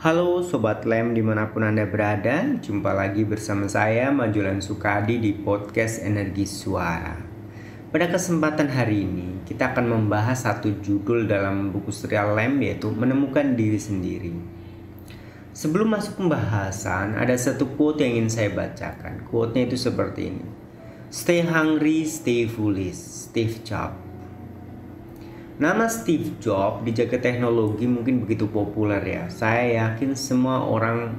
Halo Sobat Lem dimanapun Anda berada, jumpa lagi bersama saya Majulan Sukadi di podcast Energi Suara. Pada kesempatan hari ini kita akan membahas satu judul dalam buku serial Lem, yaitu Menemukan Diri Sendiri. Sebelum masuk pembahasan, ada satu quote yang ingin saya bacakan. Quote-nya itu seperti ini: Stay hungry, stay foolish, Steve Jobs. Nama Steve Jobs di jagat teknologi mungkin begitu populer ya. Saya yakin semua orang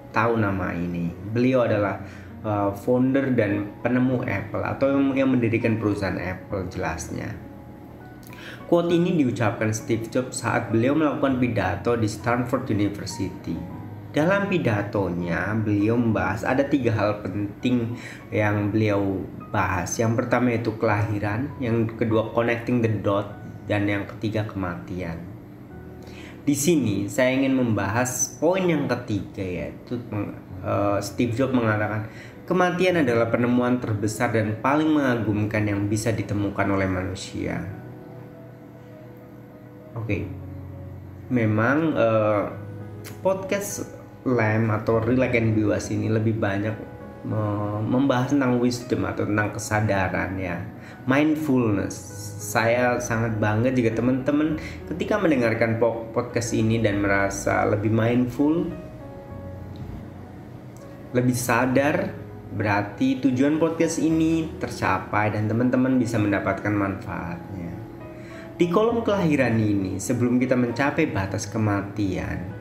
tahu nama ini. Beliau adalah founder dan penemu Apple atau yang mendirikan perusahaan Apple jelasnya. Quote ini diucapkan Steve Jobs saat beliau melakukan pidato di Stanford University. Dalam pidatonya beliau membahas ada 3 hal penting yang beliau bahas. Yang pertama itu kelahiran, yang kedua connecting the dot, dan yang ketiga kematian. Di sini saya ingin membahas poin yang ketiga, yaitu Steve Jobs mengatakan kematian adalah penemuan terbesar dan paling mengagumkan yang bisa ditemukan oleh manusia. Oke. Memang podcast Lem atau Relax and Be Wise ini lebih banyak membahas tentang wisdom atau tentang kesadaran ya, mindfulness. Saya sangat bangga jika teman-teman ketika mendengarkan podcast ini dan merasa lebih mindful, lebih sadar, berarti tujuan podcast ini tercapai dan teman-teman bisa mendapatkan manfaatnya. Di kolom kelahiran ini, sebelum kita mencapai batas kematian,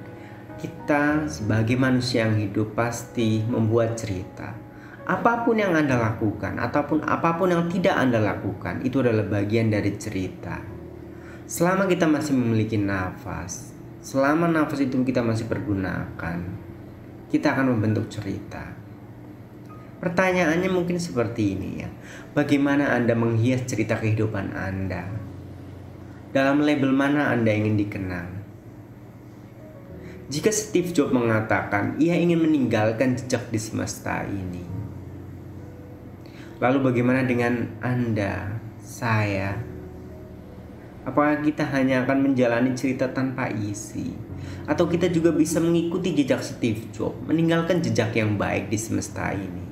kita sebagai manusia yang hidup pasti membuat cerita. Apapun yang Anda lakukan ataupun apapun yang tidak Anda lakukan, itu adalah bagian dari cerita. Selama kita masih memiliki nafas, selama nafas itu kita masih pergunakan, kita akan membentuk cerita. Pertanyaannya mungkin seperti ini ya. Bagaimana Anda menghias cerita kehidupan Anda? Dalam label mana Anda ingin dikenang? Jika Steve Jobs mengatakan ia ingin meninggalkan jejak di semesta ini, lalu bagaimana dengan Anda, saya? Apakah kita hanya akan menjalani cerita tanpa isi? Atau kita juga bisa mengikuti jejak Steve Jobs, meninggalkan jejak yang baik di semesta ini?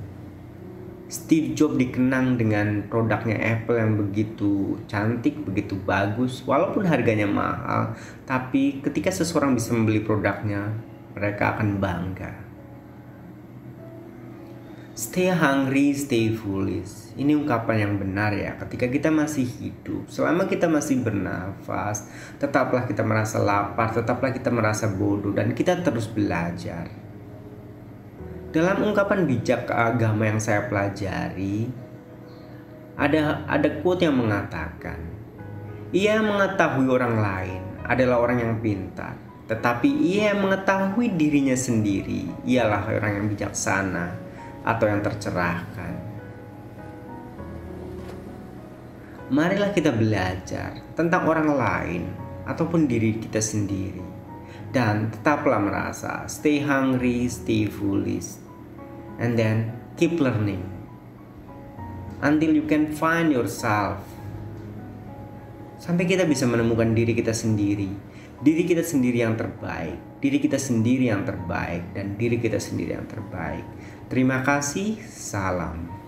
Steve Jobs dikenang dengan produknya Apple yang begitu cantik, begitu bagus, walaupun harganya mahal. Tapi ketika seseorang bisa membeli produknya, mereka akan bangga. Stay hungry, stay foolish. Ini ungkapan yang benar ya. Ketika kita masih hidup, selama kita masih bernafas, tetaplah kita merasa lapar, tetaplah kita merasa bodoh, dan kita terus belajar. Dalam ungkapan bijak agama yang saya pelajari, ada quote yang mengatakan, ia mengetahui orang lain adalah orang yang pintar, tetapi ia mengetahui dirinya sendiri ialah orang yang bijaksana atau yang tercerahkan. Marilah kita belajar tentang orang lain ataupun diri kita sendiri, dan tetaplah merasa stay hungry, stay foolish, and then keep learning until you can find yourself. Sampai kita bisa menemukan diri kita sendiri yang terbaik, diri kita sendiri yang terbaik, dan diri kita sendiri yang terbaik. Terima kasih, salam.